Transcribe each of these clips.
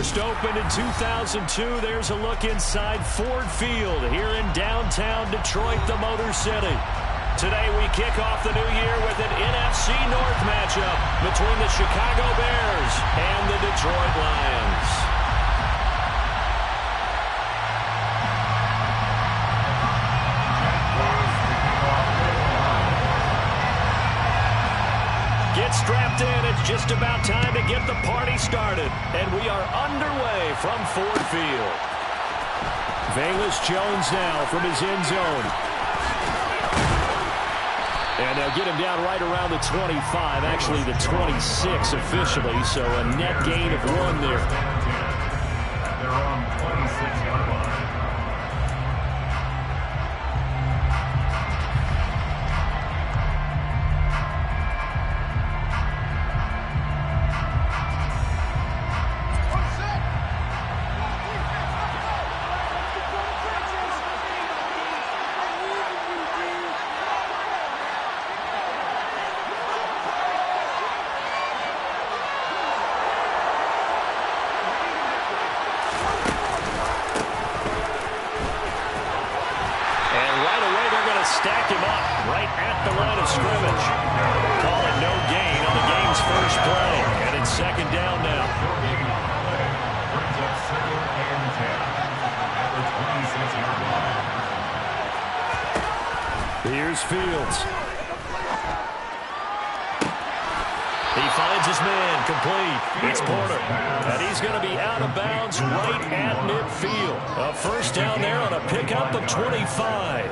first opened in 2002. There's a look inside Ford Field here in downtown Detroit, the Motor City. Today we kick off the new year with an NFC North matchup between the Chicago Bears and the Detroit Lions. Get strapped in. It's just about time to get the party started. And we are underway from Ford Field. Velus Jones now from his end zone. And they'll get him down right around the 25, actually the 26 officially, so a net gain of 1 there. They're on 26-yard line. Stack him up right at the line of scrimmage. Call it no gain on the game's first play. And it's second down now. Brings up 2nd and 10 at the 26-yard line. Here's Fields. He finds his man, complete. It's Porter. And he's going to be out of bounds right at midfield. A first down there on a pickup of 25.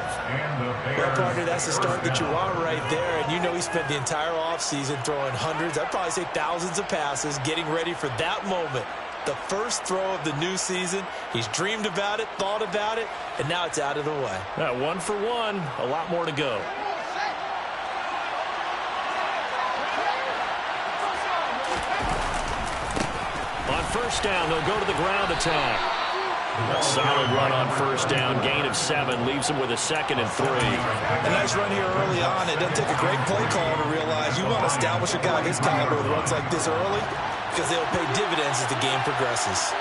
Well, partner, that's the start that you want right there. And you know he spent the entire offseason throwing hundreds, I'd probably say thousands of passes, getting ready for that moment. The first throw of the new season. He's dreamed about it, thought about it, and now it's out of the way. 1 for 1, a lot more to go. On first down, they'll go to the ground attack. A solid run on first down, gain of 7, leaves them with a 2nd and 3. A nice run here early on. It doesn't take a great play call to realize you want to establish a guy of his caliber with runs like this early because they'll pay dividends as the game progresses.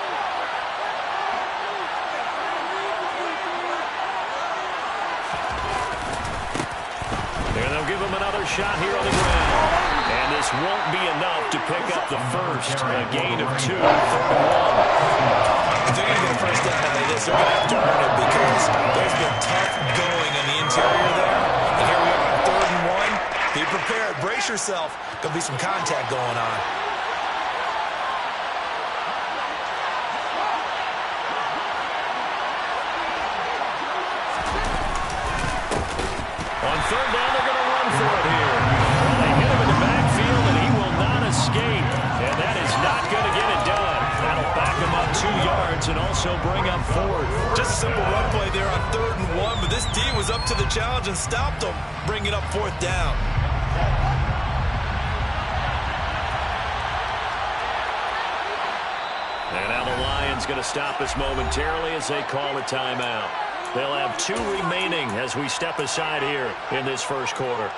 And they'll give him another shot here on the ground. And this won't be enough to pick up the first. A gain of 2, 3rd and 1. If they're going to get a first down out of this, they're going to have to earn it because there's been tough going in the interior there. And here we are on 3rd and 1. Be prepared. Brace yourself. Going to be some contact going on. On 3rd down, they're going to run for it here. Well, they hit him in the backfield, and he will not escape. And that is not going to get it done. That'll back him up 2 yards and also bring up 4th. Just a simple run play there on 3rd and 1, but this D was up to the challenge and stopped him, bringing up 4th down. And now the Lions going to stop us momentarily as they call a timeout. They'll have 2 remaining as we step aside here in this first quarter.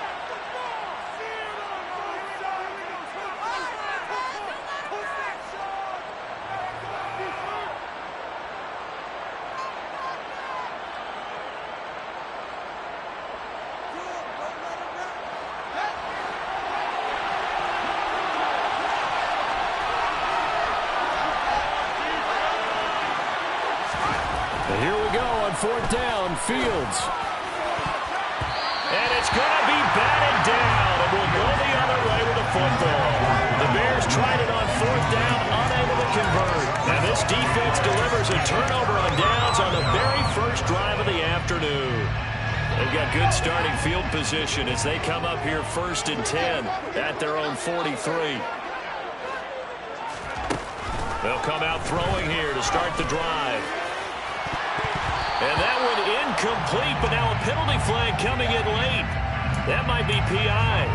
And here we go on 4th down, Fields. And it's going to be batted down, and we'll go the other way with the football. The Bears tried it on 4th down, unable to convert. And this defense delivers a turnover on downs on the very first drive of the afternoon. They've got good starting field position as they come up here 1st and 10 at their own 43. They'll come out throwing here to start the drive. And that one incomplete, but now a penalty flag coming in late. That might be PI.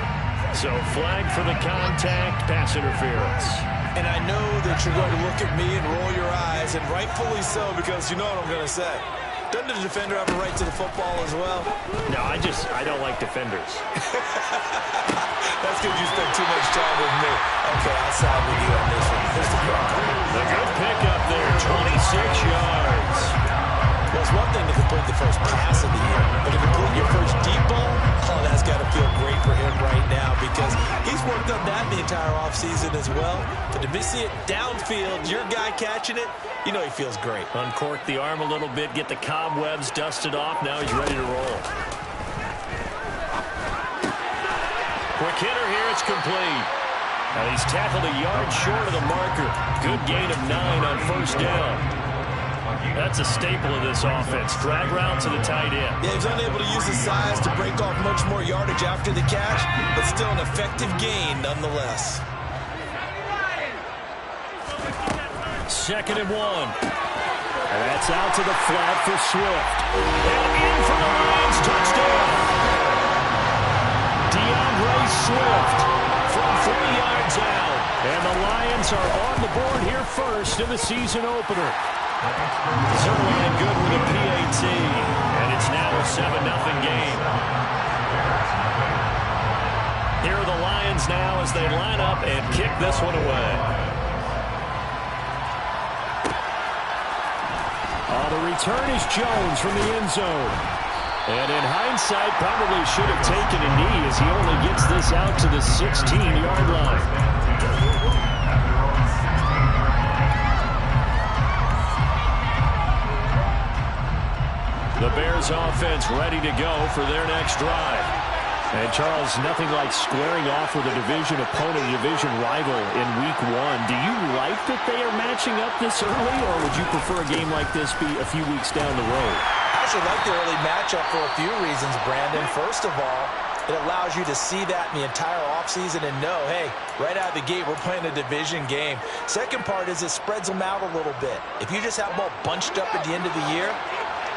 So flag for the contact, pass interference. And I know that you're going to look at me and roll your eyes, and rightfully so, because you know what I'm going to say. Doesn't the defender have a right to the football as well? No, I don't like defenders. That's because you spend too much time with me. Okay, I'll side with you on this one. Here's the Broncos. A good pickup there, 26 yards. Well, it's one thing to complete the first pass of the year, but to complete your first deep ball, oh, that's got to feel great for him right now because he's worked on that the entire offseason as well. But to see it downfield, your guy catching it, you know he feels great. Uncork the arm a little bit, get the cobwebs dusted off. Now he's ready to roll. Quick hitter here, it's complete. And he's tackled a yard short of the marker. Good gain of 9 on first down. That's a staple of this offense. Drag route to the tight end. Yeah, he's unable to use his size to break off much more yardage after the catch, but still an effective gain nonetheless. 2nd and 1. And that's out to the flat for Swift. And in for the Lions, touchdown. DeAndre Swift from 3 yards out. And the Lions are on the board here first in the season opener. Zerline good with a PAT. And it's now a 7-0 game. Here are the Lions now as they line up and kick this one away. The return is Jones from the end zone. And in hindsight, probably should have taken a knee as he only gets this out to the 16-yard line. The Bears offense ready to go for their next drive. And, Charles, nothing like squaring off with a division opponent, a division rival in Week 1. Do you like that they are matching up this early, or would you prefer a game like this be a few weeks down the road? I actually like the early matchup for a few reasons, Brandon. First of all, it allows you to see that in the entire offseason and know, hey, right out of the gate, we're playing a division game. Second part is it spreads them out a little bit. If you just have them all bunched up at the end of the year,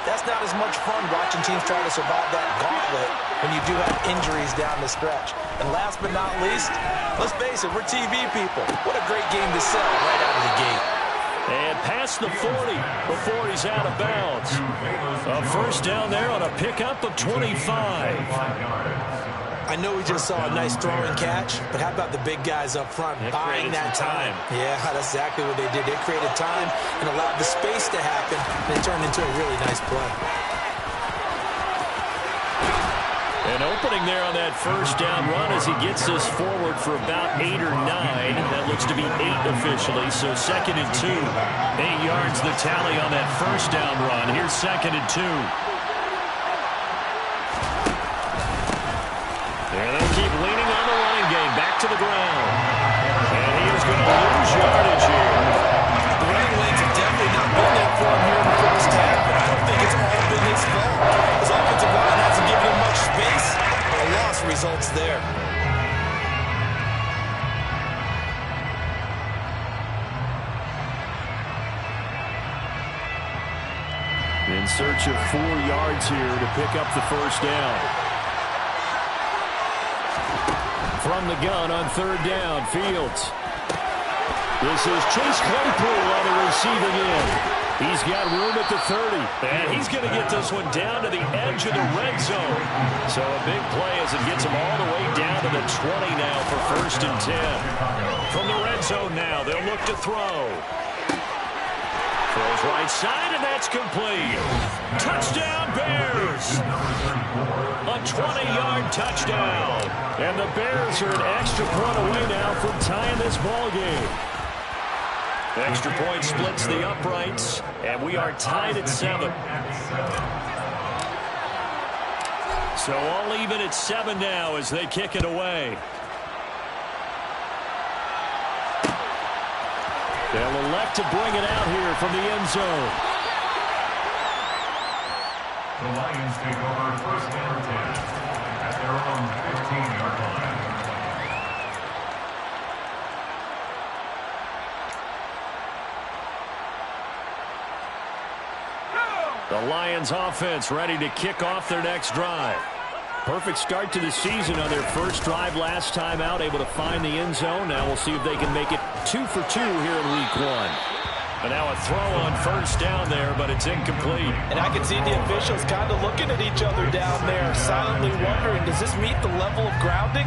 that's not as much fun watching teams try to survive that gauntlet when you do have injuries down the stretch. And last but not least, let's face it, we're TV people. What a great game to sell right out of the gate. And past the 40 before he's out of bounds. A first down there on a pickup of 25. I know we just saw a nice throwing catch, but how about the big guys up front buying that time? Yeah, that's exactly what they did. They created time and allowed the space to happen, and it turned into a really nice play. An opening there on that first down run as he gets this forward for about 8 or 9. That looks to be 8 officially, so 2nd and 2. 8 yards the tally on that first down run. Here's 2nd and 2. There they'll keep leaning on the running game. Back to the ground. And he is going to lose yardage here. The running lanes have definitely not been there for him here in the first half, but I don't think it's all been his fault. His offensive line hasn't given him much space. A loss results there. In search of 4 yards here to pick up the first down. From the gun on 3rd down, Fields. This is Chase Claypool on the receiving end. He's got room at the 30. And he's going to get this one down to the edge of the red zone. So a big play as it gets him all the way down to the 20 now for 1st and 10. From the red zone now, they'll look to throw. Throws right side, and that's complete. Touchdown, Bears! A 20-yard touchdown. And the Bears are an extra point away now from tying this ball game. Extra point splits the uprights, and we are tied at 7. So all even at 7 now as they kick it away. They'll elect to bring it out here from the end zone. The Lions take over 1st and 10 at their own 15-yard line. The Lions offense ready to kick off their next drive. Perfect start to the season on their first drive last time out, able to find the end zone. Now we'll see if they can make it 2 for 2 here in Week 1. And now a throw on first down there, but it's incomplete. And I can see the officials kind of looking at each other down there, silently wondering, does this meet the level of grounding?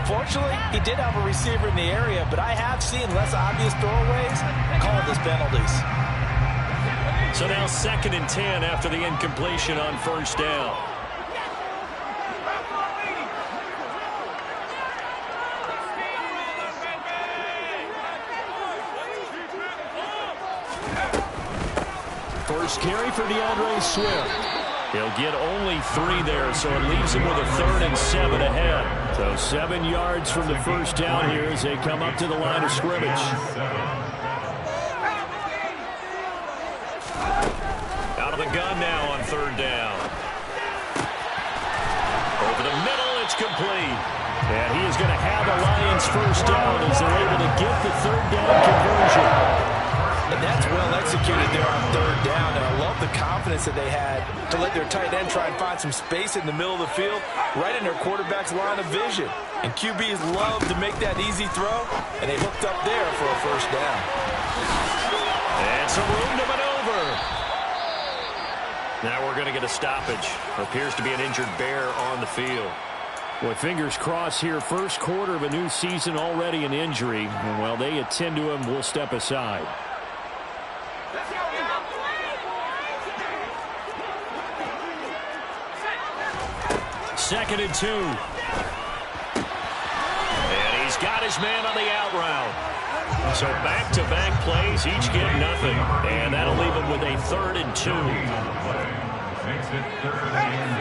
Fortunately, he did have a receiver in the area, but I have seen less obvious throwaways called as penalties. So now 2nd and 10 after the incompletion on first down. First carry for DeAndre Swift. He'll get only 3 there, so it leaves him with a 3rd and 7 ahead. So 7 yards from the first down here as they come up to the line of scrimmage. Out of the gun now on 3rd down. Over the middle, it's complete. And he is going to have the Lions first down as they're able to get the 3rd down conversion. And that's well executed there on 3rd down, and I love the confidence that they had to let their tight end try and find some space in the middle of the field, right in their quarterback's line of vision. And QBs love to make that easy throw, and they hooked up there for a first down. And some room to maneuver. Now we're going to get a stoppage. Appears to be an injured Bear on the field. Boy, fingers crossed here. First quarter of a new season, already an injury. And while they attend to him, we'll step aside. 2nd and 2. And he's got his man on the out route. So back-to-back plays, each get nothing. And that'll leave him with a 3rd and 2. Makes it 3rd and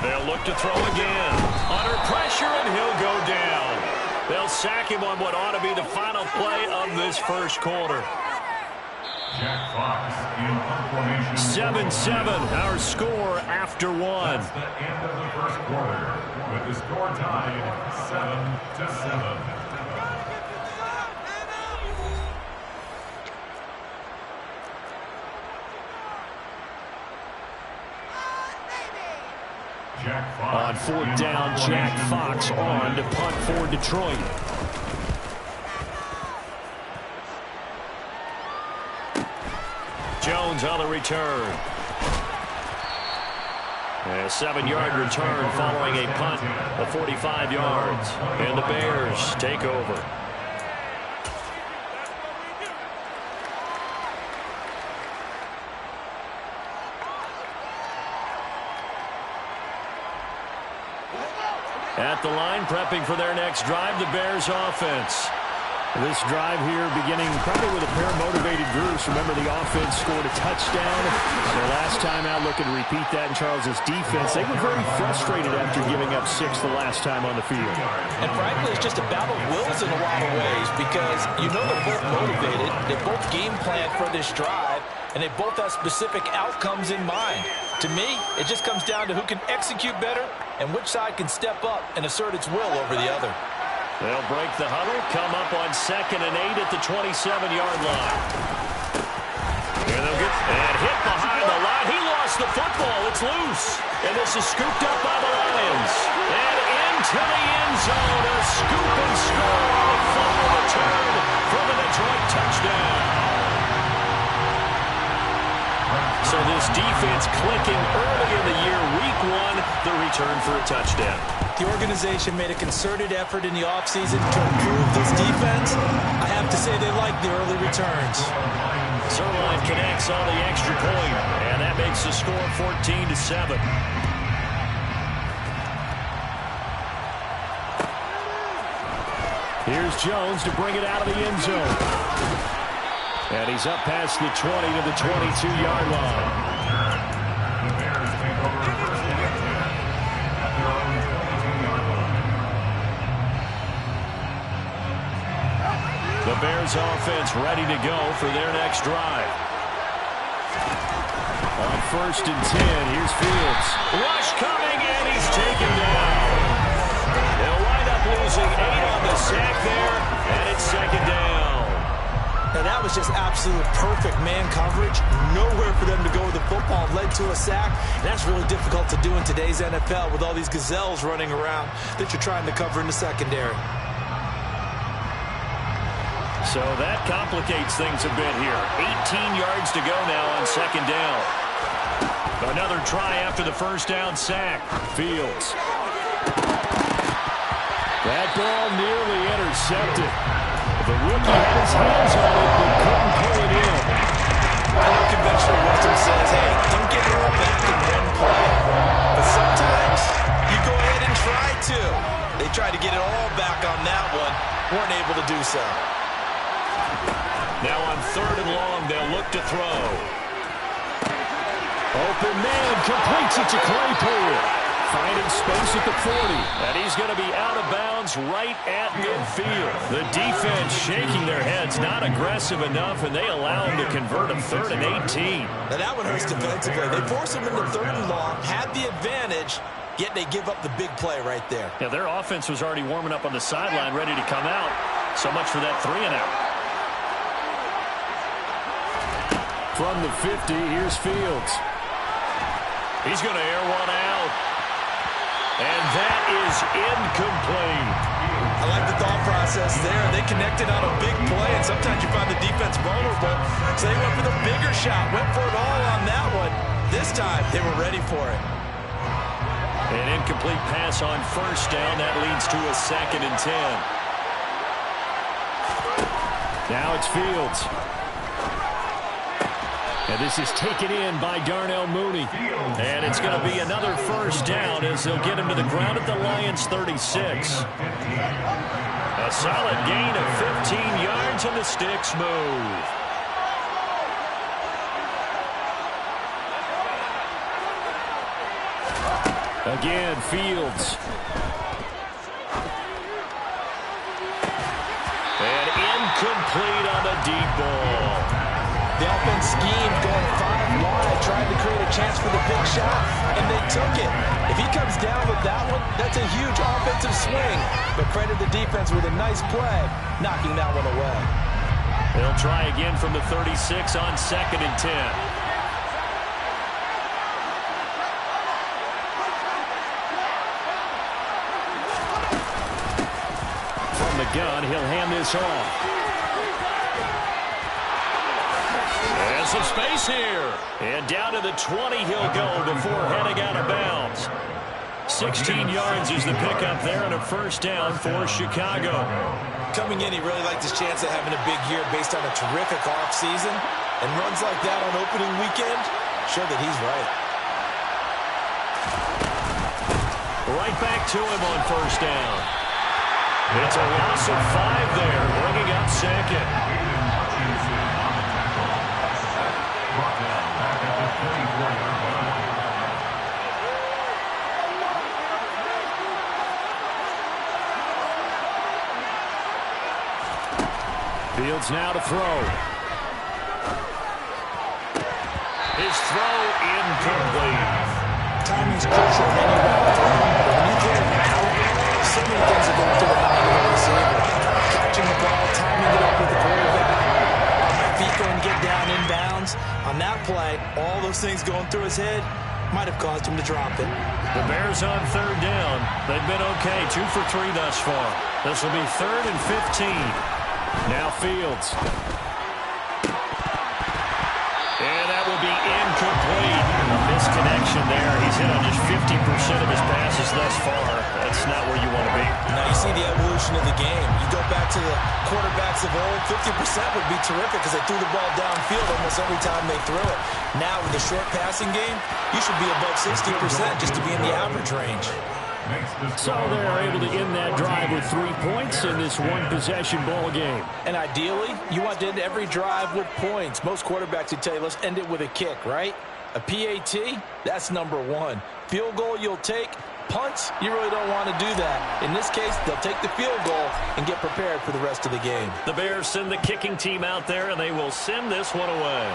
2. They'll look to throw again. Under pressure, and he'll go down. They'll sack him on what ought to be the final play of this first quarter. Jack Fox in 7-7, our score after 1. That's the end of the first quarter, with the score tied 7-7. On 4th down, Jack Fox on to punt for Detroit. Jones on the return. A 7-yard return following a punt of 45 yards. And the Bears take over. At the line, prepping for their next drive, the Bears offense. This drive here beginning probably with a pair of motivated groups. Remember, the offense scored a touchdown. Their last time out, looking to repeat that in Charles's defense. They were very frustrated after giving up 6 the last time on the field. And frankly, it's just a battle of wills in a lot of ways because you know they're both motivated. They both game plan for this drive, and they both have specific outcomes in mind. To me, it just comes down to who can execute better and which side can step up and assert its will over the other. They'll break the huddle, come up on 2nd and 8 at the 27-yard line. Here they'll get and hit behind the line. He lost the football. It's loose. And this is scooped up by the Lions. And into the end zone. A scoop and score on a fumble return for the Detroit touchdown. So this defense clicking early in the year, week 1, the return for a touchdown. The organization made a concerted effort in the offseason to improve this defense. I have to say they like the early returns. Zuerlein connects on the extra point, and that makes the score 14-7. Here's Jones to bring it out of the end zone. And he's up past the 20 to the 22-yard line. The Bears take over first and 10 at their own 22-yard line. The Bears offense ready to go for their next drive. On 1st and 10, here's Fields. Rush coming, and he's taken down. They'll wind up losing 8 on the sack there, and it's 2nd down. Now that was was just absolute perfect man coverage. Nowhere for them to go with the football. Led to a sack. And that's really difficult to do in today's NFL with all these gazelles running around that you're trying to cover in the secondary. So that complicates things a bit here. 18 yards to go now on second down. Another try after the first down sack. Fields. That ball nearly intercepted. The rookie had his hands on it, but couldn't pull it in. I know conventional wisdom says, hey, don't get it all back in one play. But sometimes you go ahead and try to. They tried to get it all back on that one. Weren't able to do so. Now on third and long, they'll look to throw. Open man completes it to Claypool. Finding space at the 40. And he's going to be out of bounds right at midfield. The defense shaking their heads, not aggressive enough, and they allow him to convert a 3rd and 18. Now that one hurts defensively. They force him into third and long, had the advantage, yet they give up the big play right there. Yeah, their offense was already warming up on the sideline, ready to come out. So much for that 3 and out. From the 50, here's Fields. He's going to air one out. And that is incomplete. I like the thought process there. They connected on a big play, and sometimes you find the defense vulnerable. So they went for the bigger shot, went for it all on that one. This time, they were ready for it. An incomplete pass on first down. That leads to a 2nd and 10. Now it's Fields. And this is taken in by Darnell Mooney. And it's going to be another first down as they'll get him to the ground at the Lions' 36. A solid gain of 15 yards and the sticks move. Again, Fields. And incomplete on the deep ball. The offense schemed going 5 wide, trying to create a chance for the big shot, and they took it. If he comes down with that one, that's a huge offensive swing. But credit the defense with a nice play, knocking that one away. They'll try again from the 36 on 2nd and 10. From the gun, he'll hand this off. And some space here. And down to the 20 he'll go before heading out of bounds. 16 yards is the pickup there and a first down for Chicago. Coming in, he really liked his chance of having a big year based on a terrific offseason. And runs like that on opening weekend show that he's right. Right back to him on first down. It's a loss of 5 there, bringing up 2nd. Fields now to throw. His throw incomplete. Timing's crucial in any route. When you throw it out, so many things are going through the mind of the receiver. Catching the ball, timing it up with the quarterback. Are my feet going to get down inbounds? On that play, all those things going through his head might have caused him to drop it. The Bears on third down. They've been okay, 2 for 3 thus far. This will be 3rd and 15. Now Fields. And that will be incomplete. A misconnection there. He's hit on just 50% of his passes thus far. That's not where you want to be. Now you see the evolution of the game. You go back to the quarterbacks of old, 50% would be terrific because they threw the ball downfield almost every time they threw it. Now with the short passing game, you should be above 60% just to be in the average range. So they're able to end that drive with 3 points in this one-possession ball game. And ideally, you want to end every drive with points. Most quarterbacks would tell you, let's end it with a kick, right? A PAT, that's number 1. Field goal you'll take. Punts, you really don't want to do that. In this case, they'll take the field goal and get prepared for the rest of the game. The Bears send the kicking team out there, and they will send this one away.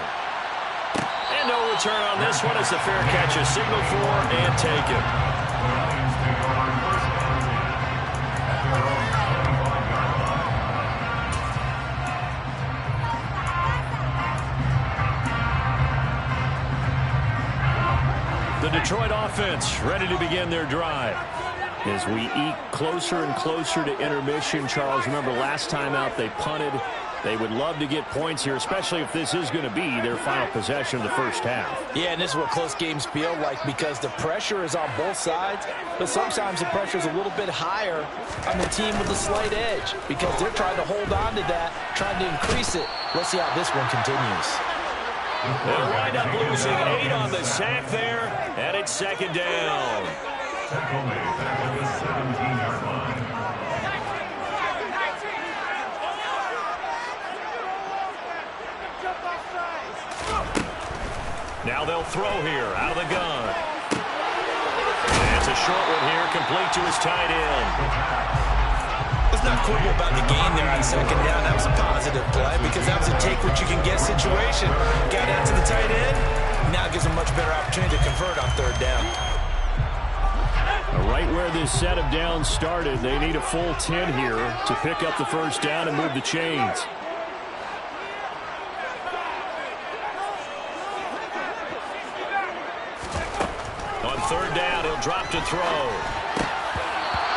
And no return on this one as the fair catch is signaled for and taken. the Detroit offense ready to begin their drive. As we eke closer and closer to intermission, Charles, remember last time out they punted. They would love to get points here, especially if this is going to be their final possession of the first half. Yeah, and this is what close games feel like because the pressure is on both sides, but sometimes the pressure is a little bit higher on the team with a slight edge because they're trying to hold on to that, trying to increase it. Let's see how this one continues. They'll wind up losing 8 on the sack there, and it's second down. Tackle made back at the 17-yard line. Now they'll throw here out of the gun. And it's a short one here, complete to his tight end. Let's not quibble about the gain there on second down. That was a positive play because that was a take-what-you-can-get situation. Got out to the tight end. Now it gives them a much better opportunity to convert on third down. Right where this set of downs started, they need a full 10 here to pick up the first down and move the chains. On third down, he'll drop to throw.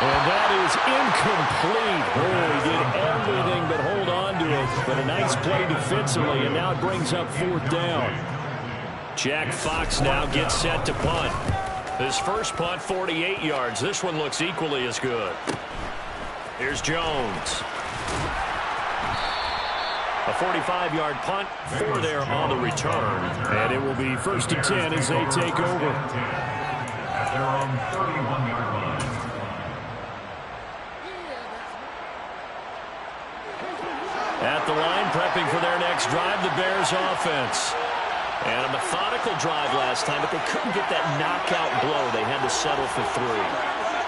And that is incomplete. Oh, he did everything but hold on to it. But a nice play defensively, and now it brings up fourth down. Jack Fox now gets set to punt. His first punt, 48 yards. This one looks equally as good. Here's Jones. A 45-yard punt, 4 there on the return. And it will be first and 10 as they take over. At their own 31-yard line. At the line, prepping for their next drive, the Bears offense. And a methodical drive last time, but they couldn't get that knockout blow. They had to settle for 3.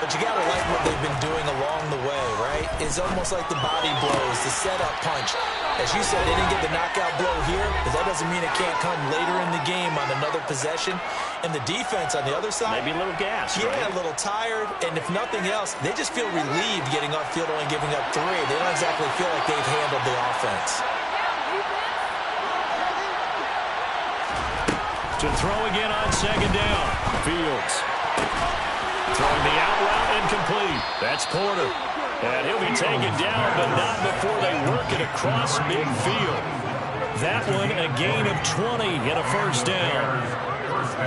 But you got to like what they've been doing along the way, right? It's almost like the body blows, the setup punch. As you said, they didn't get the knockout blow here, but that doesn't mean it can't come later in the game on another possession. And the defense on the other side, maybe a little gas, yeah, right? A little tired. And if nothing else, they just feel relieved getting off field, only giving up 3. They don't exactly feel like they've handled the offense. To throw again on second down. Fields. Throwing the out route incomplete. That's Porter. And he'll be taken down, but not before they work it across midfield. That one a gain of 20 and a first down.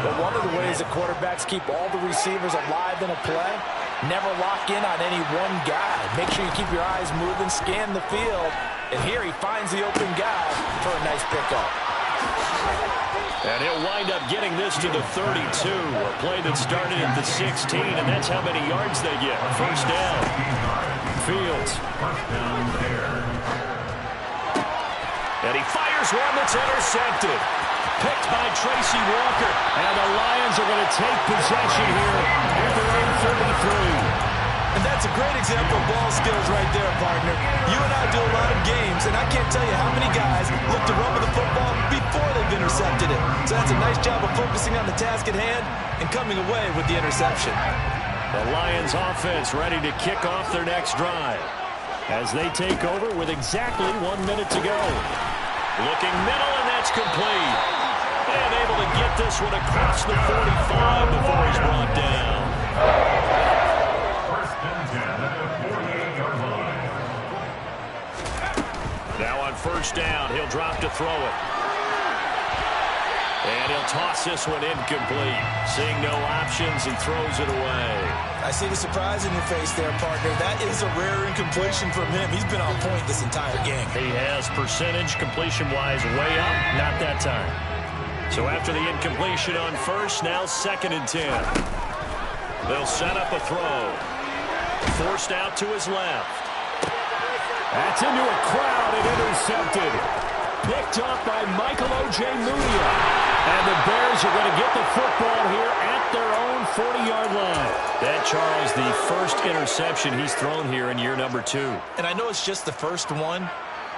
But one of the ways that quarterbacks keep all the receivers alive in a play, never lock in on any one guy. Make sure you keep your eyes moving, scan the field. And here he finds the open guy for a nice pickup. And he'll wind up getting this to the 32. A play that started at the 16, and that's how many yards they get. First down. Fields. And he fires one that's intercepted. Picked by Tracy Walker. And the Lions are going to take possession here at their own 33. And that's a great example of ball skills right there, partner. You and I do a lot of games, and I can't tell you how many guys look to run with the football before they've intercepted it. So that's a nice job of focusing on the task at hand and coming away with the interception. The Lions offense ready to kick off their next drive as they take over with exactly 1 minute to go. Looking middle, and that's complete. And able to get this one across the 45 before he's brought down. Now on first down, he'll drop to throw it. And he'll toss this one incomplete. Seeing no options, he throws it away. I see the surprise in your face there, partner. That is a rare incompletion from him. He's been on point this entire game. He has percentage completion-wise way up, not that time. So after the incompletion on first, now second and 10. They'll set up a throw. Forced out to his left. That's into a crowd and intercepted. Picked up by Michael Ojemudia. And the Bears are going to get the football here at their own 40-yard line. That, Charles, the first interception he's thrown here in year number 2. And I know it's just the first one,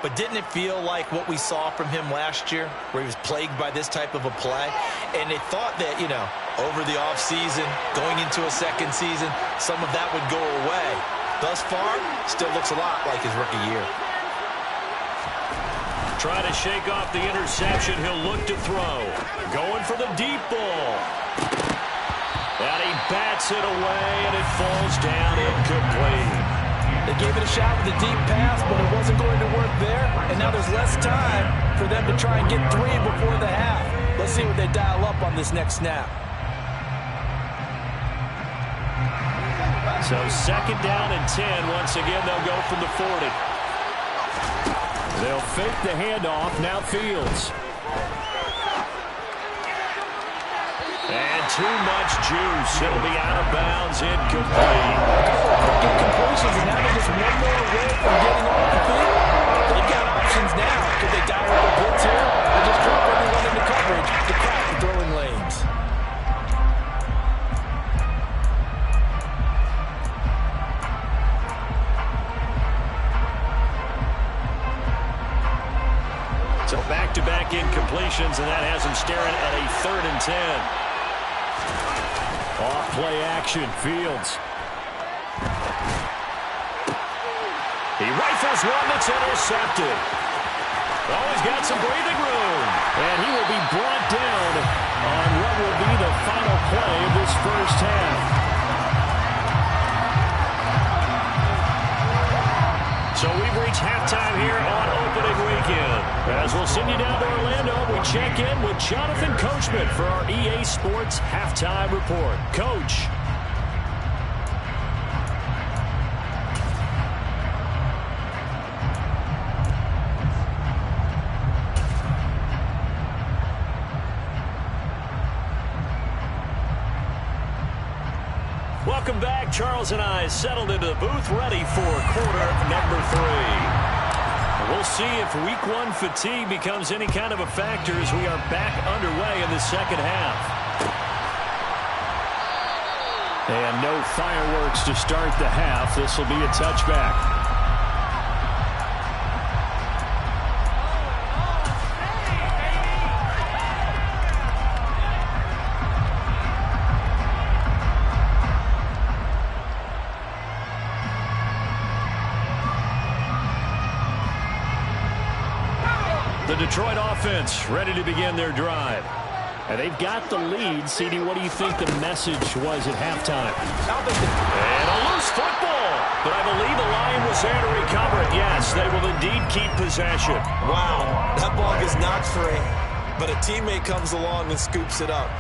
but didn't it feel like what we saw from him last year, where he was plagued by this type of a play? And they thought that, you know, over the offseason, going into a second season, some of that would go away. Thus far, still looks a lot like his rookie year. Try to shake off the interception. He'll look to throw. Going for the deep ball. And he bats it away, and it falls down incomplete. They gave it a shot with a deep pass, but it wasn't going to work there. And now there's less time for them to try and get 3 before the half. Let's see what they dial up on this next snap. So 2nd down and 10. Once again, they'll go from the 40. They'll fake the handoff. Now Fields. And too much juice. It'll be out of bounds, incomplete. Quick incompletions, and now they're just one more away from getting off the field. They've got options now. Could they dial up a blitz here, or just drop everyone into coverage to crack the throwing lanes? So back-to-back incompletions, and that has them staring at a 3rd and 10. Off play action, Fields. He rifles one that's intercepted. Oh, he's got some breathing room. And he will be brought down on what will be the final play of this first half. So we've reached halftime here on opening weekend. As we'll send you down to Orlando, we check in with Jonathan Coachman for our EA Sports Halftime Report. Coach. Welcome back. Charles and I settled into the booth, ready for quarter number 3. We'll see if week 1 fatigue becomes any kind of a factor as we are back underway in the second half. And no fireworks to start the half. This will be a touchback. The Detroit offense ready to begin their drive. And they've got the lead. CD, what do you think the message was at halftime? And a loose football. But I believe the line was there to recover it. Yes, they will indeed keep possession. Wow, that ball is not free. But a teammate comes along and scoops it up.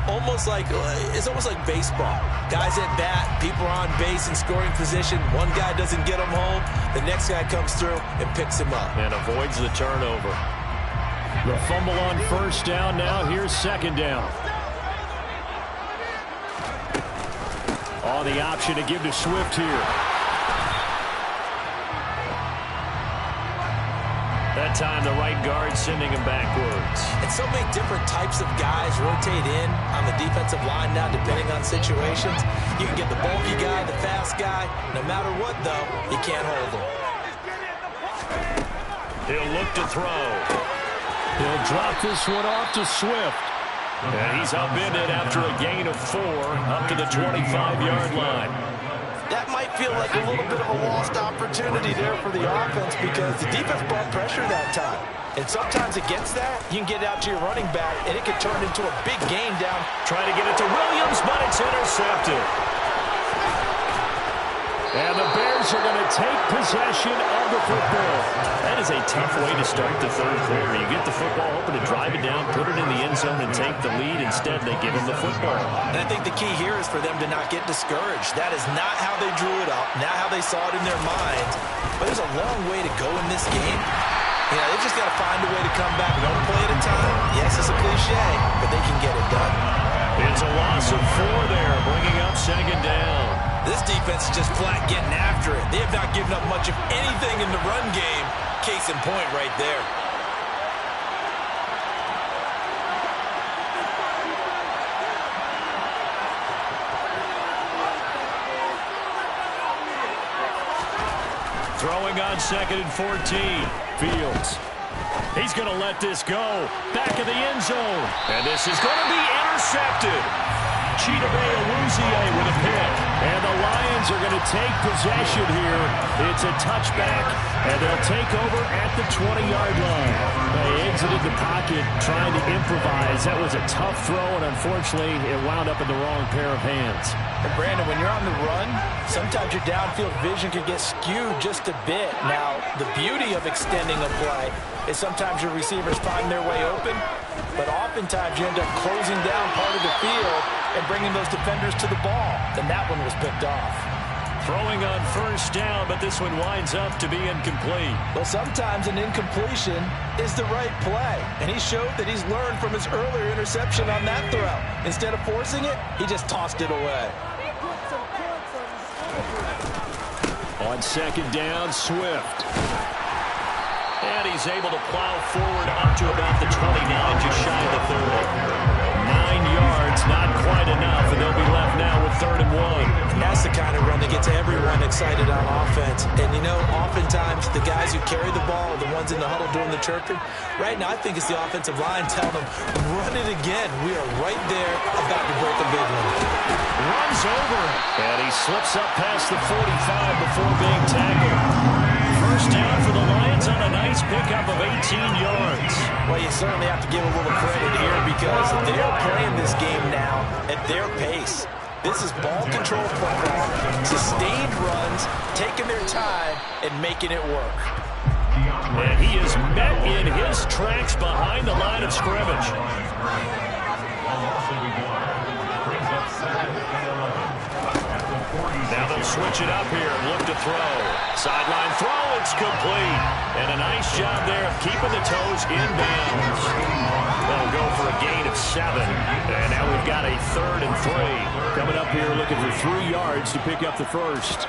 It's almost like baseball. Guys at bat, people are on base in scoring position. One guy doesn't get him home. The next guy comes through and picks him up. And avoids the turnover. The fumble on first down. Now here's 2nd down. Oh, the option to give to Swift here. That time the right guard sending him backwards. And so many different types of guys rotate in on the defensive line now depending on situations. You can get the bulky guy, the fast guy. No matter what, though, you can't hold him. He'll look to throw. He'll drop this one off to Swift. And he's upended after a gain of 4 up to the 25-yard line. That might feel like a little bit of a lost opportunity there for the offense because the defense brought pressure that time. And sometimes against that, you can get out to your running back, and it could turn into a big gain down. Trying to get it to Williams, but it's intercepted. And the Bears are going to take possession of the football. That is a tough way to start the 3rd quarter. You get the football, hoping to drive it down, put it in the end zone, and take the lead. Instead, they give them the football. And I think the key here is for them to not get discouraged. That is not how they drew it up, not how they saw it in their minds. But there's a long way to go in this game. You know, they've just got to find a way to come back one play at a time. Yes, it's a cliche, but they can get it done. It's a loss of 4 there, bringing up 2nd down. This defense is just flat getting after it. They have not given up much of anything in the run game. Case in point right there. Throwing on 2nd and 14. Fields. He's going to let this go. Back of the end zone. And this is going to be intercepted. Chidobe Awuzie with a pick. And the Lions are going to take possession here. It's a touchback, and they'll take over at the 20-yard line. They exited the pocket trying to improvise. That was a tough throw, and unfortunately, it wound up in the wrong pair of hands. And Brandon, when you're on the run, sometimes your downfield vision can get skewed just a bit. Now, the beauty of extending a play is sometimes your receivers find their way open, but oftentimes you end up closing down part of the field and bringing those defenders to the ball. And that one was picked off. Throwing on first down, but this one winds up to be incomplete. Well, sometimes an incompletion is the right play, and he showed that he's learned from his earlier interception on that throw. Instead of forcing it, he just tossed it away. On second down, Swift. And he's able to plow forward up to about the 29, just shy of the 30. 9 yards, not quite enough, and they'll be left now with 3rd and 1. And that's the kind of run that gets everyone excited on offense. And, you know, oftentimes the guys who carry the ball are the ones in the huddle doing the chirping. Right now, I think it's the offensive line telling them, run it again. We are right there about to break a big one. Runs over, and he slips up past the 45 before being tackled. First down for the Lions on a nice pickup of 18 yards. Well, you certainly have to give a little credit here because they're playing this game now at their pace. This is ball control football, sustained runs, taking their time, and making it work. And he is met in his tracks behind the line of scrimmage. Now they'll switch it up here and look to throw. Sideline throw, it's complete. And a nice job there of keeping the toes in bounds. They'll go for a gain of 7. And now we've got a 3rd and 3. Coming up here looking for 3 yards to pick up the first.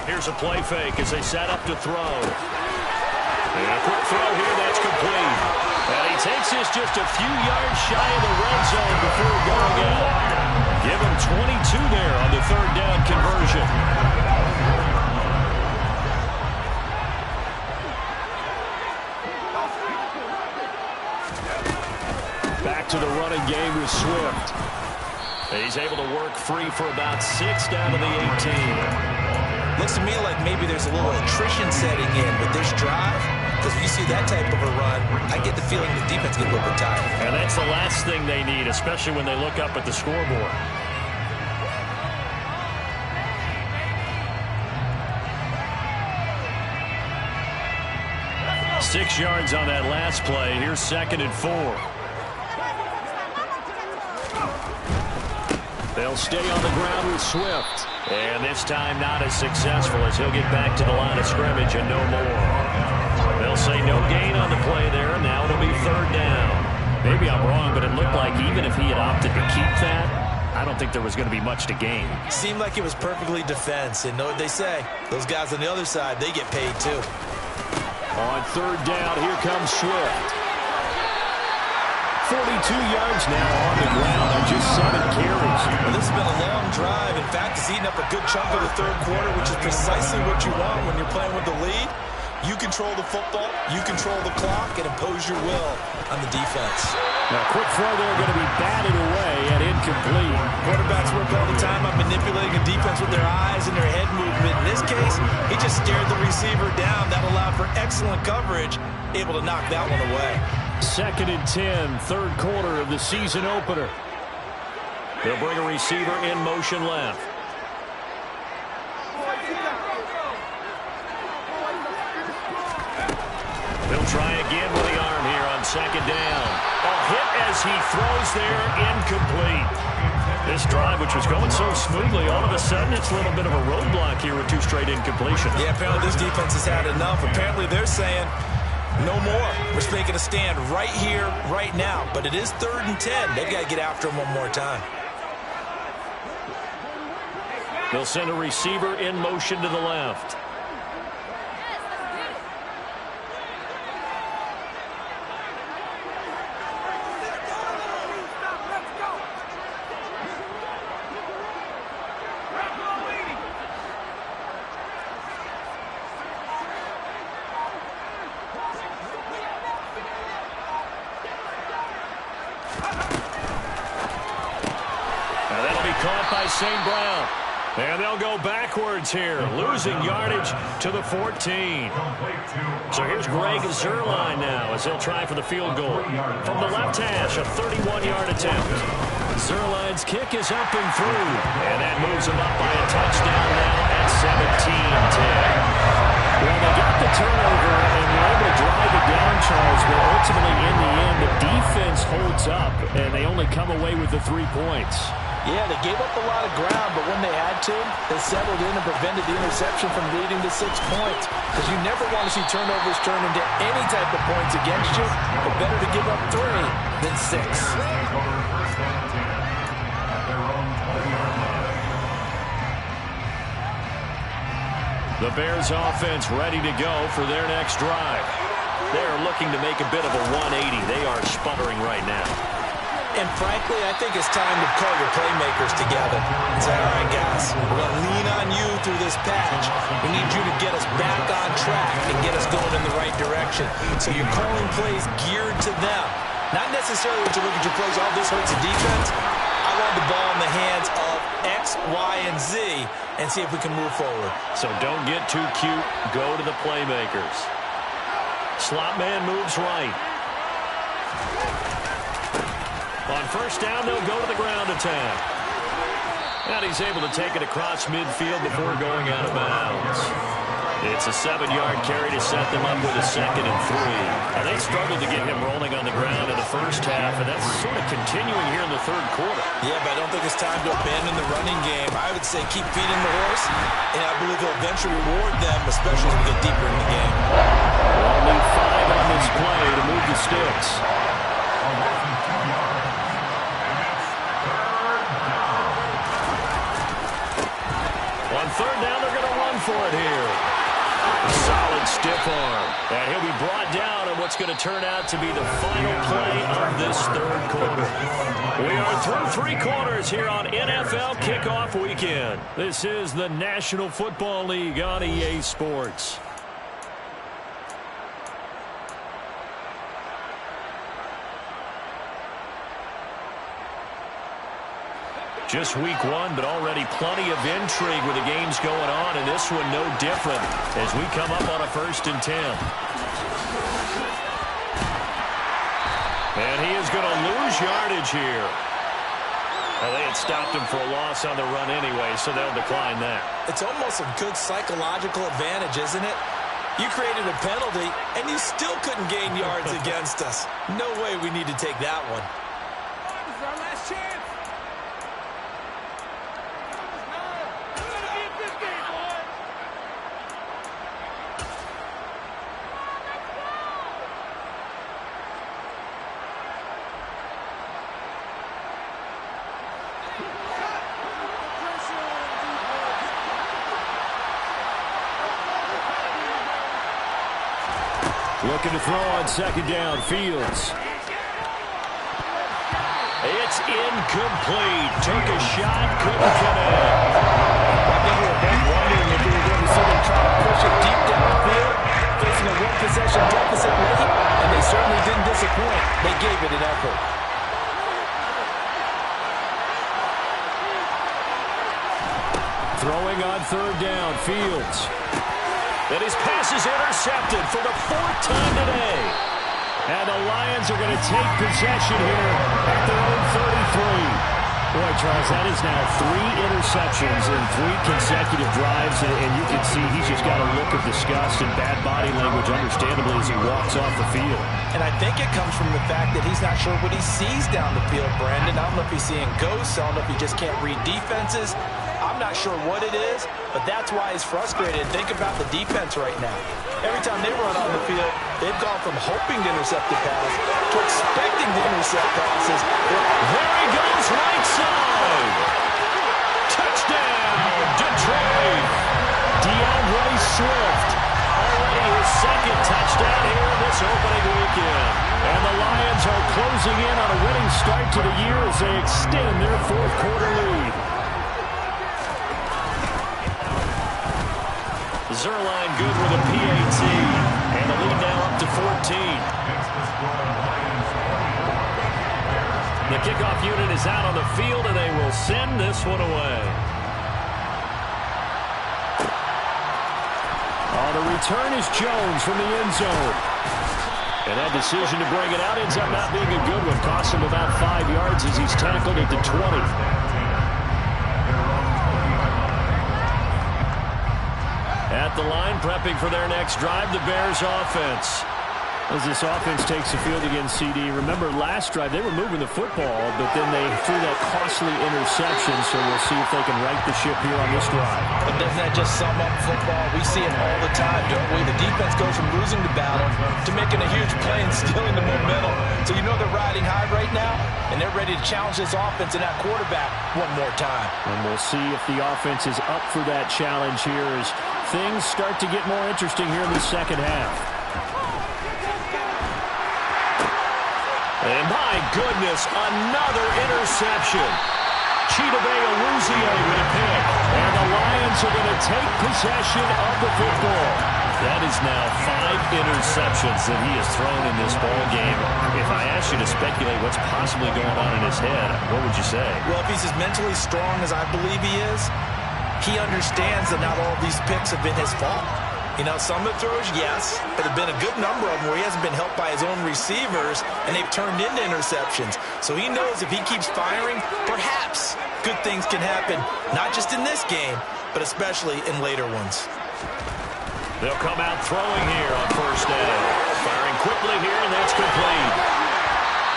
Here's a play fake as they set up to throw. And a quick throw here, that's complete. And he takes this just a few yards shy of the red zone before going out. Give him 22 there on the 3rd down conversion. Back to the running game with Swift. He's able to work free for about 6 down to the 18. Looks to me like maybe there's a little attrition setting in with this drive. Because when you see that type of a run, I get the feeling the defense gets a little bit tired. And that's the last thing they need, especially when they look up at the scoreboard. 6 yards on that last play. Here's 2nd and 4. They'll stay on the ground with Swift. And this time not as successful as he'll get back to the line of scrimmage and no more. They'll say no gain on the play there. Now it'll be 3rd down. Maybe I'm wrong, but it looked like even if he had opted to keep that, I don't think there was going to be much to gain. Seemed like it was perfectly defense. And know what they say. Those guys on the other side, they get paid too. On 3rd down, here comes Swift. 42 yards now on the ground on just 7 carries. Well, this has been a long drive. In fact, it's eaten up a good chunk of the 3rd quarter, which is precisely what you want when you're playing with the lead. You control the football, you control the clock, and impose your will on the defense. Now, quick throw there going to be batted away and incomplete. Quarterbacks work all the time on manipulating a defense with their eyes and their head movement. In this case, he just stared the receiver down. That allowed for excellent coverage, able to knock that one away. 2nd and 10, 3rd quarter of the season opener. They'll bring a receiver in motion left. They'll try again with the arm here on 2nd down. A hit as he throws there, incomplete. This drive, which was going so smoothly, all of a sudden it's a little bit of a roadblock here with 2 straight incompletions. Yeah, apparently this defense has had enough. Apparently they're saying, no more. We're just making a stand right here, right now. But it is 3rd and 10. They've got to get after him one more time. They'll send a receiver in motion to the left. caught by St. Brown. And they'll go backwards here, losing yardage to the 14. So here's Greg Zuerlein now as he'll try for the field goal. From the left hash, a 31-yard attempt. Zuerlein's kick is up and through, and that moves him up by a touchdown now at 17-10. Well, they got the turnover and were able to drive it down, Charles, but ultimately in the end, the defense holds up, and they only come away with the 3 points. Yeah, they gave up a lot of ground, but when they had to, they settled in and prevented the interception from leading to 6 points. Because you never want to see turnovers turn into any type of points against you, but better to give up 3 than 6. The Bears offense ready to go for their next drive. They're looking to make a bit of a 180. They are sputtering right now. And frankly, I think it's time to call your playmakers together and say, all right, guys, we're going to lean on you through this patch. We need you to get us back on track and get us going in the right direction. So you're calling plays geared to them. Not necessarily when you look at your plays, all this hurts the defense. I want the ball in the hands of X, Y, and Z and see if we can move forward. So don't get too cute. Go to the playmakers. Slot man moves right. On first down, they'll go to the ground attack. And he's able to take it across midfield before going out of bounds. It's a 7-yard carry to set them up with a 2nd and 3. Now, they struggled to get him rolling on the ground in the first half, and that's sort of continuing here in the third quarter. Yeah, but I don't think it's time to abandon the running game. I would say keep feeding the horse, and I believe he'll eventually reward them, especially as we get deeper in the game. Only 5 on this play to move the sticks. On third down, they're going to run for it here. Solid stiff arm. And he'll be brought down on what's going to turn out to be the final play of this third quarter. We are through 3 quarters here on NFL Kickoff Weekend. This is the National Football League on EA Sports. Just week 1, but already plenty of intrigue with the games going on, and this one no different as we come up on a 1st and 10. And he is going to lose yardage here. Well, they had stopped him for a loss on the run anyway, so they'll decline that. It's almost a good psychological advantage, isn't it? You created a penalty, and you still couldn't gain yards against us. No way we need to take that one. This is our last chance. Looking to throw on 2nd down, Fields. It's incomplete. Took a shot, couldn't connect. I think we were both wondering if we were going to see them try to push it deep downfield, facing a 1-possession deficit late, and they certainly didn't disappoint. They gave it an effort. Throwing on 3rd down, Fields. And his pass is intercepted for the 4th time today. And the Lions are going to take possession here at their own 33. Boy, Charles, that is now 3 interceptions in 3 consecutive drives, and you can see he's just got a look of disgust and bad body language, understandably, as he walks off the field. And I think it comes from the fact that he's not sure what he sees down the field, Brandon. I don't know if he's seeing ghosts. I don't know if he just can't read defenses. I'm not sure what it is, but that's why he's frustrated. Think about the defense right now. Every time they run on the field, they've gone from hoping to intercept the pass to expecting to intercept passes. There he goes, right side. Touchdown, Detroit. DeAndre Swift. Already his 2nd touchdown here this opening weekend. And the Lions are closing in on a winning start to the year as they extend their 4th quarter lead. Zuerlein good with a PAT, and the lead now up to 14. The kickoff unit is out on the field, and they will will send this one away. On the return is Jones from the end zone. And that decision to bring it out ends up not being a good one. Costs him about 5 yards as he's tackled at the 20. At the line, prepping for their next drive, the Bears offense. As this offense takes the field against CD, remember last drive they were moving the football, but then they threw that costly interception, so we'll see if they can right the ship here on this drive. But doesn't that just sum up football? We see it all the time, don't we? The defense goes from losing the battle to making a huge play and stealing the momentum. So you know they're riding high right now, and they're ready to challenge this offense and that quarterback one more time. And we'll see if the offense is up for that challenge here as things start to get more interesting here in the second half. And my goodness, another interception. Chidobe Awuzie with a pick. And the Lions are going to take possession of the football. That is now 5 interceptions that he has thrown in this ball game. If I asked you to speculate what's possibly going on in his head, what would you say? Well, if he's as mentally strong as I believe he is, he understands that not all of these picks have been his fault. You know, some of the throws, yes, but there have been a good number of them where he hasn't been helped by his own receivers, and they've turned into interceptions. So he knows if he keeps firing, perhaps good things can happen, not just in this game, but especially in later ones. They'll come out throwing here on first down. Firing quickly here, and that's complete.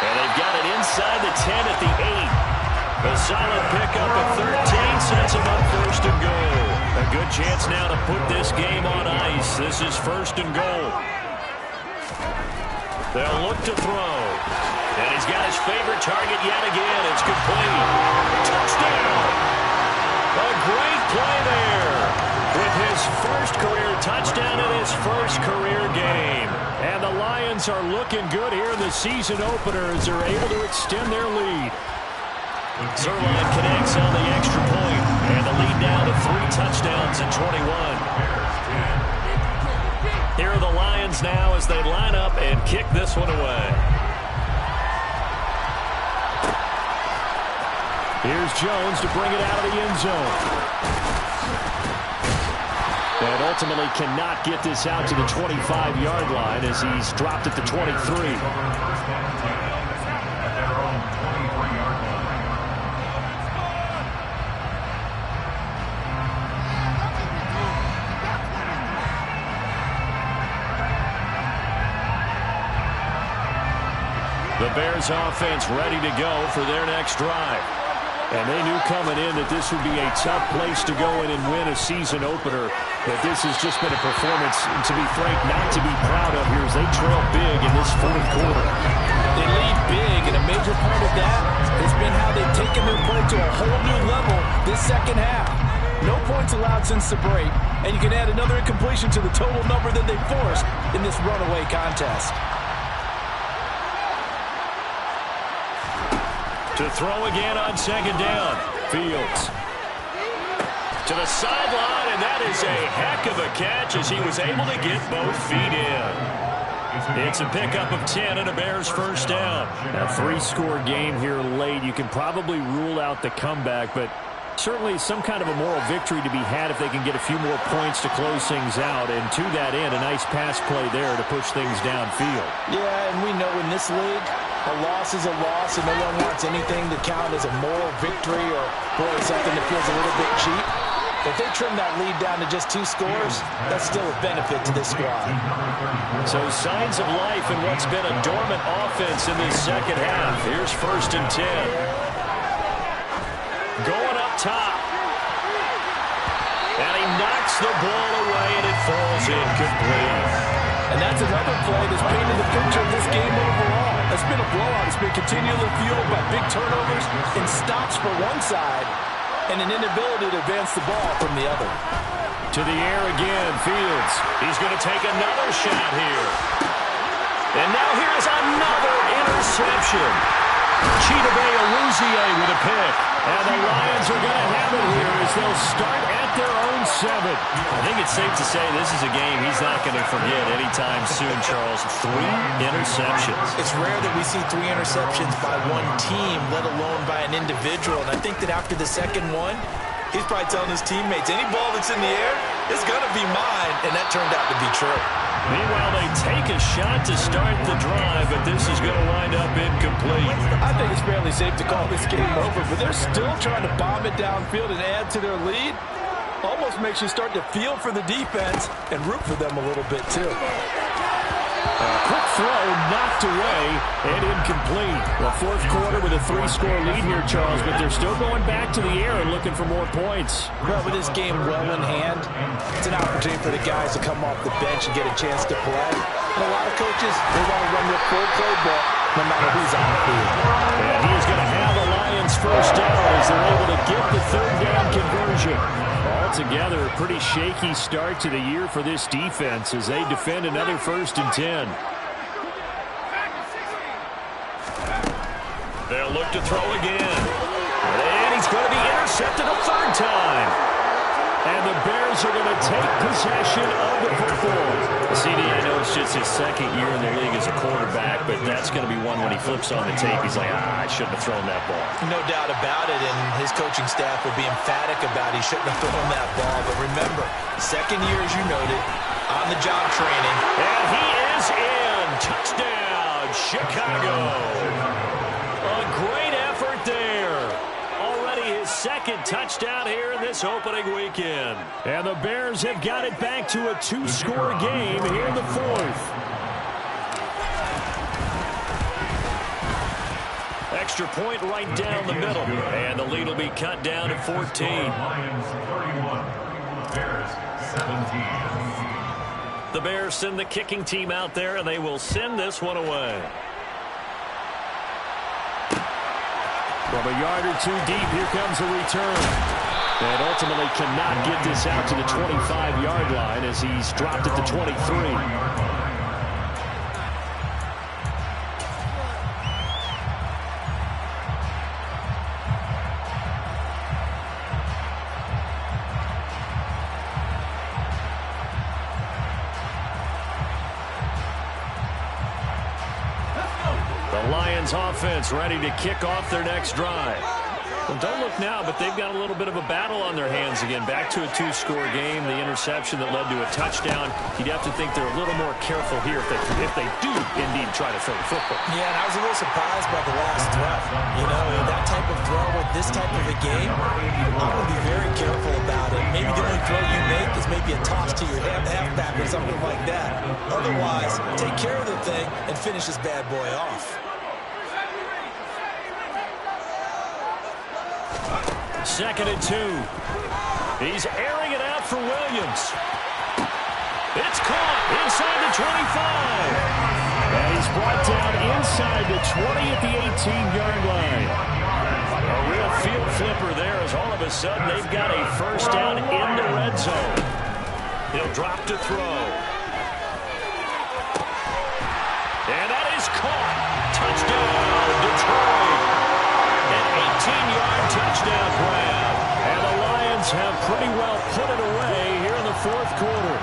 And they've got it inside the 10 at the 8. A solid pickup of 13 sets them up first and goal. A good chance now to put this game on ice. This is first and goal. They'll look to throw. And he's got his favorite target yet again. It's complete. Touchdown. A great play there. With his first career touchdown in his first career game. And the Lions are looking good here in the season opener as they're able to extend their lead. Zuerlein connects on the extra point, and the lead down to 3 touchdowns at 21. Here are the Lions now as they line up and kick this one away. Here's Jones to bring it out of the end zone. And ultimately cannot get this out to the 25-yard line as he's dropped at the 23. The Bears offense ready to go for their next drive. And they knew coming in that this would be a tough place to go in and win a season opener. But this has just been a performance, to be frank, not to be proud of here as they trail big in this fourth quarter. They lead big, and a major part of that has been how they've taken their play to a whole new level this second half. No points allowed since the break, and you can add another incompletion to the total number that they forced in this runaway contest. To throw again on second down. Fields. To the sideline, and that is a heck of a catch as he was able to get both feet in. It's a pickup of 10 and a Bears first down. A 3-score game here late. You can probably rule out the comeback, but certainly some kind of a moral victory to be had if they can get a few more points to close things out. And to that end, a nice pass play there to push things downfield. Yeah, and we know in this league, a loss is a loss, and no one wants anything to count as a moral victory or, boy, something that feels a little bit cheap. If they trim that lead down to just 2 scores, that's still a benefit to this squad. So signs of life in what's been a dormant offense in this second half. Here's first and 10. Going up top. And he knocks the ball away, and it falls incomplete. And that's another play that's painted the picture of this game overall. It's been a blowout. It's been continually fueled by big turnovers and stops for one side and an inability to advance the ball from the other. To the air again, Fields. He's going to take another shot here. And now here's another interception. Chidobe Awuzie with a pick. And the Lions are going to have it here as they'll start at their own 7. I think it's safe to say this is a game he's not going to forget anytime soon, Charles. 3 interceptions. It's rare that we see 3 interceptions by one team, let alone by an individual. And I think that after the second one, he's probably telling his teammates, any ball that's in the air is going to be mine. And that turned out to be true. Meanwhile, they take a shot to start the drive, but this is going to wind up incomplete. I think it's fairly safe to call this game over, but they're still trying to bomb it downfield and add to their lead. Almost makes you start to feel for the defense and root for them a little bit, too. Quick throw knocked away and incomplete. Well, fourth quarter with a 3-score lead here, Charles, but they're still going back to the air and looking for more points. Well, with this game well in hand, it's an opportunity for the guys to come off the bench and get a chance to play. And a lot of coaches, they want to run their full playbook no matter who's on the field. And he's going to have the Lions first down as they're able to get the 3rd down conversion. Altogether, a pretty shaky start to the year for this defense as they defend another 1st and 10. They'll look to throw again. And he's going to be intercepted a 3rd time. And the Bears are going to take possession of the football. CD, I know it's just his 2nd year in the league as a quarterback, but that's going to be one when he flips on the tape. He's like, I shouldn't have thrown that ball. No doubt about it, and his coaching staff will be emphatic about he shouldn't have thrown that ball. But remember, 2nd year, as you noted, on-the-job training. And he is in. Touchdown, Chicago. A great effort there. Already his 2nd touchdown here in this opening weekend. And the Bears have got it back to a 2-score game here in the 4th. Extra point right down the middle. And the lead will be cut down to 14. Lions 31, Bears 17. The Bears send the kicking team out there, and they will send this one away. From a yard or 2 deep, here comes a return. And ultimately cannot get this out to the 25-yard line as he's dropped at the 23. Lions offense ready to kick off their next drive. Well, don't look now, but they've got a little bit of a battle on their hands again. Back to a 2-score game. The interception that led to a touchdown. You'd have to think they're a little more careful here if they do indeed try to throw the football. Yeah, and I was a little surprised by the last throw. You know, that type of throw with this type of a game, I'm going to be very careful about it. Maybe the only throw you make is maybe a toss to your halfback or something like that. Otherwise, take care of the thing and finish this bad boy off. 2nd and 2. He's airing it out for Williams. It's caught inside the 25. And he's brought down inside the 20 at the 18-yard line. A real field flipper there as all of a sudden they've got a first down in the red zone. He'll drop to throw. And that is caught. Touchdown, Detroit. An 18-yard touchdown grab. And the Lions have pretty well put it away here in the 4th quarter.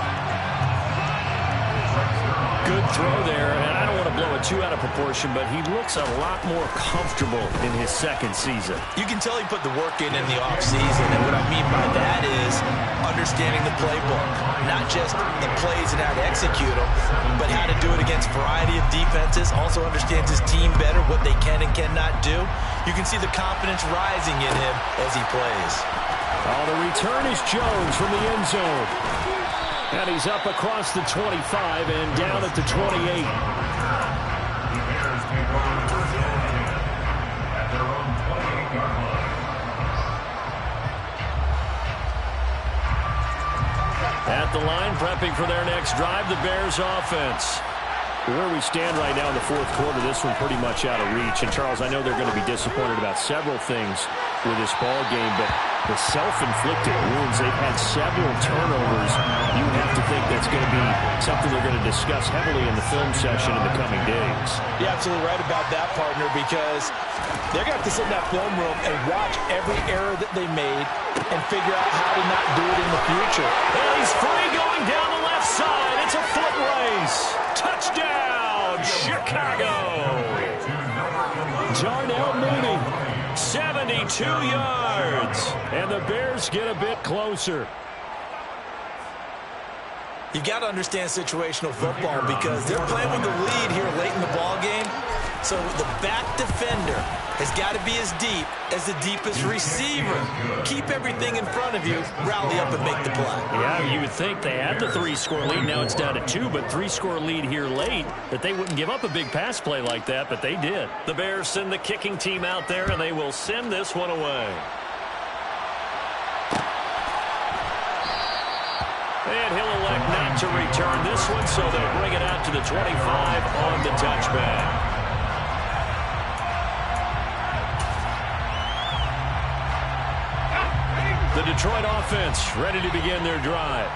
Good throw there, and I don't want to blow it too out of proportion, but he looks a lot more comfortable in his 2nd season. You can tell he put the work in the offseason, and what I mean by that is understanding the playbook. Not just the plays and how to execute them, but how to do it against a variety of defenses. Also understands his team better, what they can and cannot do. You can see the confidence rising in him as he plays. Oh, the return is Jones from the end zone. And he's up across the 25 and down at the 28. The Bears take over the first down at their own 28-yard line. At the line, prepping for their next drive, the Bears offense. Where we stand right now in the 4th quarter, this one pretty much out of reach. And, Charles, I know they're going to be disappointed about several things with this ball game, but The self-inflicted wounds, they've had several turnovers. You have to think that's going to be something they're going to discuss heavily in the film session in the coming days. You're absolutely right about that, partner, because they're going to have to sit in that film room and watch every error that they made and figure out how to not do it in the future. And he's free going down the left side. It's a foot race. Touchdown, Chicago. Darnell Mooney, 72 yards. And the Bears get a bit closer. You got to understand situational football because they're playing with the lead here late in the ball game. So the back defender has got to be as deep as the deepest receiver. Keep everything in front of you, rally up and make the play. Yeah, you would think they had the 3-score lead. Now it's down to 2, but 3-score lead here late, that they wouldn't give up a big pass play like that, but they did. The Bears send the kicking team out there, and they will send this one away. And he'll elect not to return this one, so they'll bring it out to the 25 on the touchback. The Detroit offense ready to begin their drive.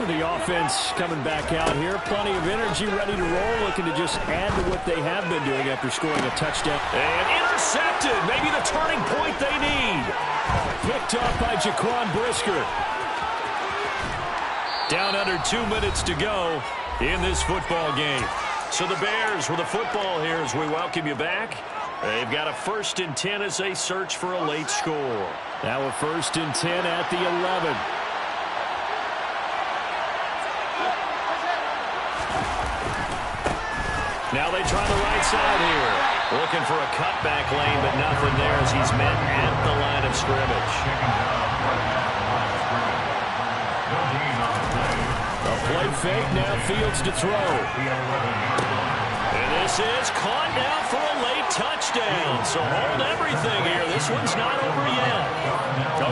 The offense coming back out here. Plenty of energy, ready to roll, looking to just add to what they have been doing after scoring a touchdown. And intercepted. Maybe the turning point they need. Picked off by Jaquan Brisker. Down under 2 minutes to go in this football game. So the Bears with the football here as we welcome you back. They've got a 1st and 10 as they search for a late score. Now a 1st and 10 at the 11. Now they try the right side here. Looking for a cutback lane, but nothing there as he's met at the line of scrimmage. A play fake, now Fields to throw. And this is caught now for a late touchdown. So hold everything here. This one's not over yet.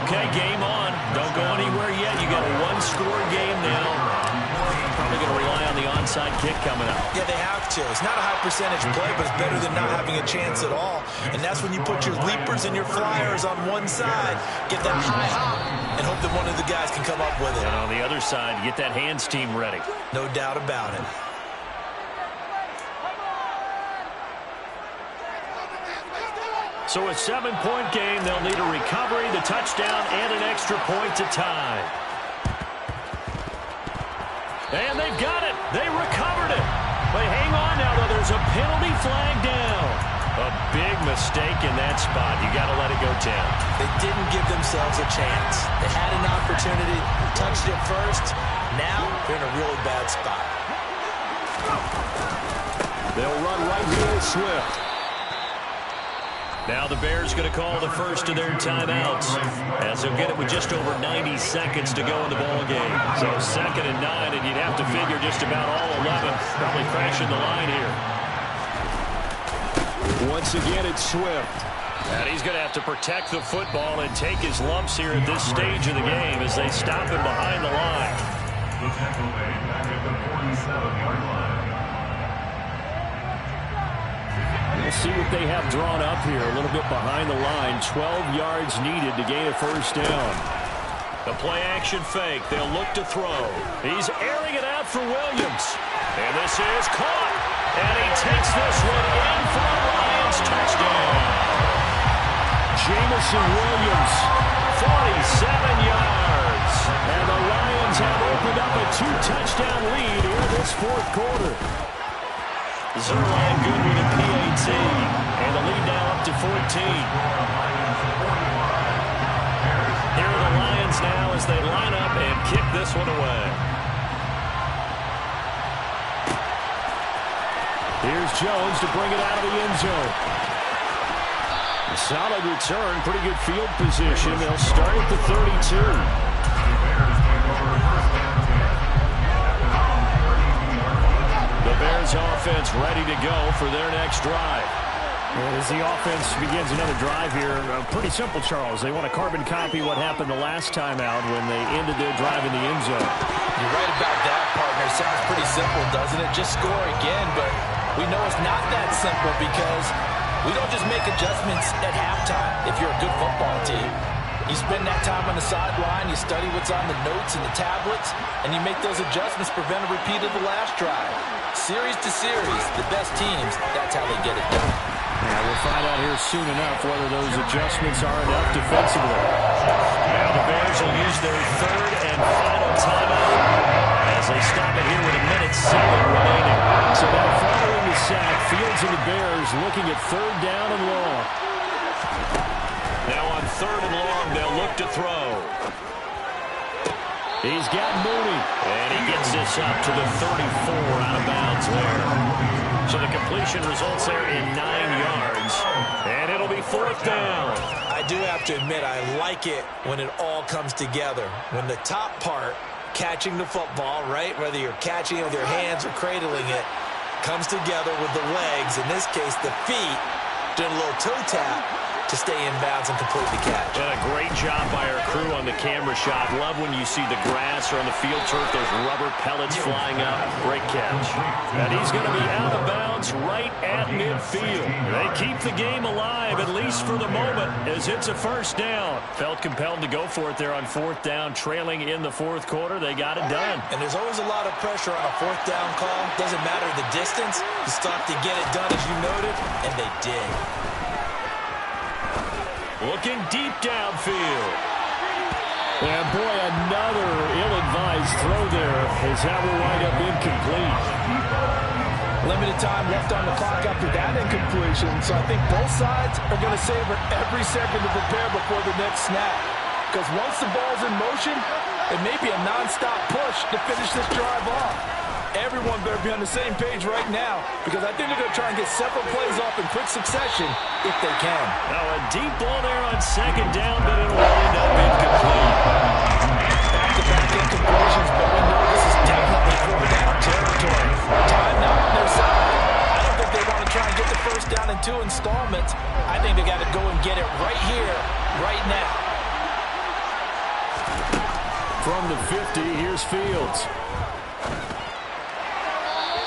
Okay, game on. Don't go anywhere yet. You got a 1-score game now. Probably going to rely on the onside kick coming up. Yeah, they have to. It's not a high percentage play, but it's better than not having a chance at all. And that's when you put your leapers and your flyers on one side, get that high hop, and hope that one of the guys can come up with it. And on the other side, get that hands team ready. No doubt about it. So a 7-point game. They'll need a recovery, the touchdown, and an extra point to tie. And they've got it. They recovered it. But hang on now, though. There's a penalty flag down. A big mistake in that spot. You got to let it go down. They didn't give themselves a chance. They had an opportunity, touched it first. Now they're in a really bad spot. They'll run right here with Swift. Now the Bears going to call the first of their timeouts as they'll get it with just over 90 seconds to go in the ball game. So 2nd and 9, and you'd have to figure just about all 11 probably crashing the line here. Once again, it's Swift. And he's going to have to protect the football and take his lumps here at this stage of the game as they stop him behind the line. The tackle made back at the 47-yard line. We'll see what they have drawn up here. A little bit behind the line. 12 yards needed to gain a 1st down. The play action fake. They'll look to throw. He's airing it out for Williams. And this is caught. And he takes this one in for the Lions touchdown. Jamison Williams, 47 yards. And the Lions have opened up a 2-touchdown lead in this 4th quarter. Zerline good with a PAT. And the lead now up to 14. Here are the Lions now as they line up and kick this one away. Here's Jones to bring it out of the end zone. A solid return, pretty good field position. They'll start at the 32. The Bears offense ready to go for their next drive. And as the offense begins another drive here, pretty simple, Charles. They want to carbon copy what happened the last time out when they ended their drive in the end zone. You're right about that, partner. Sounds pretty simple, doesn't it? Just score again, but we know it's not that simple because we don't just make adjustments at halftime if you're a good football team. You spend that time on the sideline, you study what's on the notes and the tablets, and you make those adjustments to prevent a repeat of the last drive. Series to series, the best teams, that's how they get it done. Yeah, we'll find out here soon enough whether those adjustments are enough defensively. Now the Bears will use their third and final timeout as they stop it here with 1:07 remaining. So now following the sack, Fields and the Bears looking at third down and long. Now on third and long, they'll look to throw. He's got Mooney. And he gets this up to the 34 out of bounds there. So the completion results there in 9 yards. And it'll be fourth down. I do have to admit, I like it when it all comes together. When the top part, catching the football, right, whether you're catching it with your hands or cradling it, comes together with the legs, in this case the feet, doing a little toe tap to stay in bounds and complete the catch. And a great job by our crew on the camera shot. Love when you see the grass or on the field turf, those rubber pellets flying up. Great catch. And he's going to be out of bounds right at midfield. They keep the game alive, at least for the moment, as it's a first down. Felt compelled to go for it there on fourth down, trailing in the fourth quarter. They got it done. And there's always a lot of pressure on a fourth down call. Doesn't matter the distance. You still have to get it done, as you noted, and they did. Looking deep downfield. And boy, another ill-advised throw there as that will wind up incomplete. Limited time left on the clock after that incompletion, so I think both sides are going to savor every second to prepare before the next snap. Because once the ball's in motion, it may be a non-stop push to finish this drive off. Everyone better be on the same page right now, because I think they're going to try and get several plays off in quick succession if they can. Now a deep ball there on second down, but it'll wind up incomplete. Back-to-back incompletions, but we know this is definitely fourth down territory. Time now on their side. I don't think they want to try and get the first down in 2 installments. I think they got to go and get it right here, right now. From the 50, here's Fields.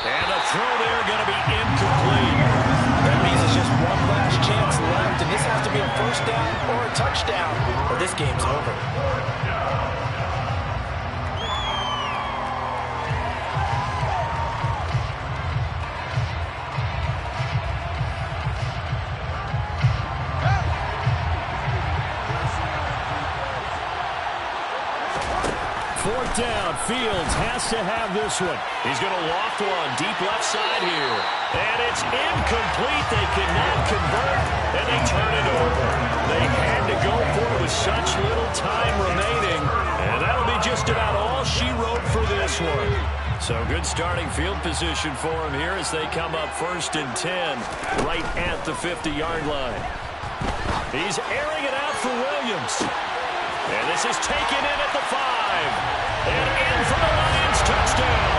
And the throw there going to be incomplete. That means it's just one last chance left, and this has to be a first down or a touchdown, or this game's over. Fourth down, Fields has to have this one. He's going to loft one deep left side here. And it's incomplete. They cannot convert, and they turn it over. They had to go for it with such little time remaining. And that'll be just about all she wrote for this one. So good starting field position for him here as they come up 1st and 10 right at the 50-yard line. He's airing it out for Williams. And this is taken in at the 5. And in for the Lions touchdown.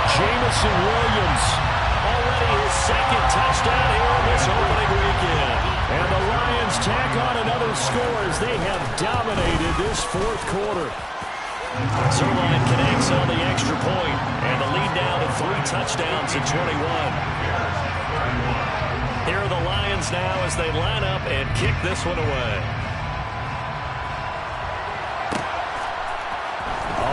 Jameson Williams. Already his second touchdown here in this opening weekend. And the Lions tack on another score as they have dominated this fourth quarter. Zuerlein connects on the extra point, and the lead down to 3 touchdowns in 21. Here are the Lions now as they line up and kick this one away.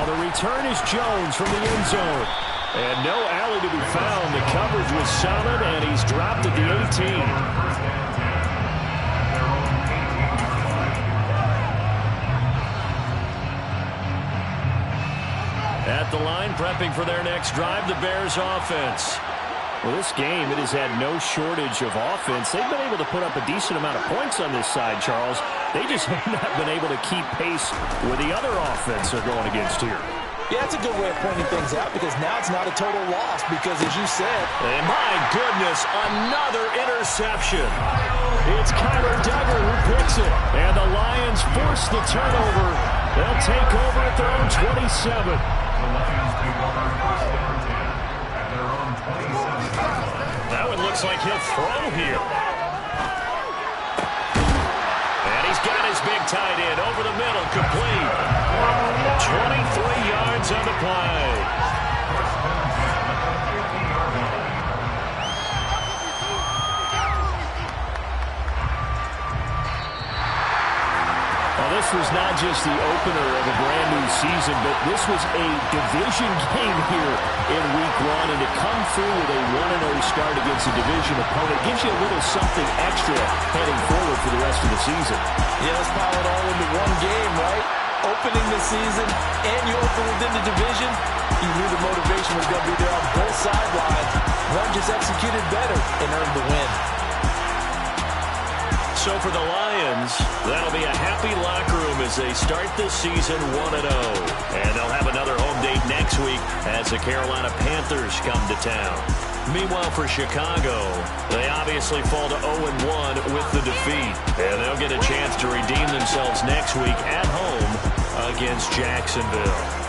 The return is Jones from the end zone. And no alley to be found. The coverage was solid, and he's dropped at the 18. At the line, prepping for their next drive, the Bears offense. Well, this game, it has had no shortage of offense. They've been able to put up a decent amount of points on this side, Charles. They just have not been able to keep pace with the other offense they're going against here. Yeah, that's a good way of pointing things out, because now it's not a total loss, because as you said... And my goodness, another interception. It's Kyler Duggar who picks it. And the Lions force the turnover. They'll take over at their own 27. The Lions take over 1st and 10 at their own 27. That one looks like he'll throw here. And he's got his big tight end over the middle, complete. 23 yards on the play. Well, was not just the opener of a brand new season, but this was a division game here in Week 1, and to come through with a 1-0 start against a division opponent gives you a little something extra heading forward for the rest of the season. Yeah, let's pile it all into one game, right? Opening the season, and you open within the division. You knew the motivation was going to be there on both sidelines. One just executed better and earned the win. So for the Lions, that'll be a happy locker room as they start this season 1-0. And they'll have another home date next week as the Carolina Panthers come to town. Meanwhile, for Chicago, they obviously fall to 0-1 with the defeat. And they'll get a chance to redeem themselves next week at home against Jacksonville.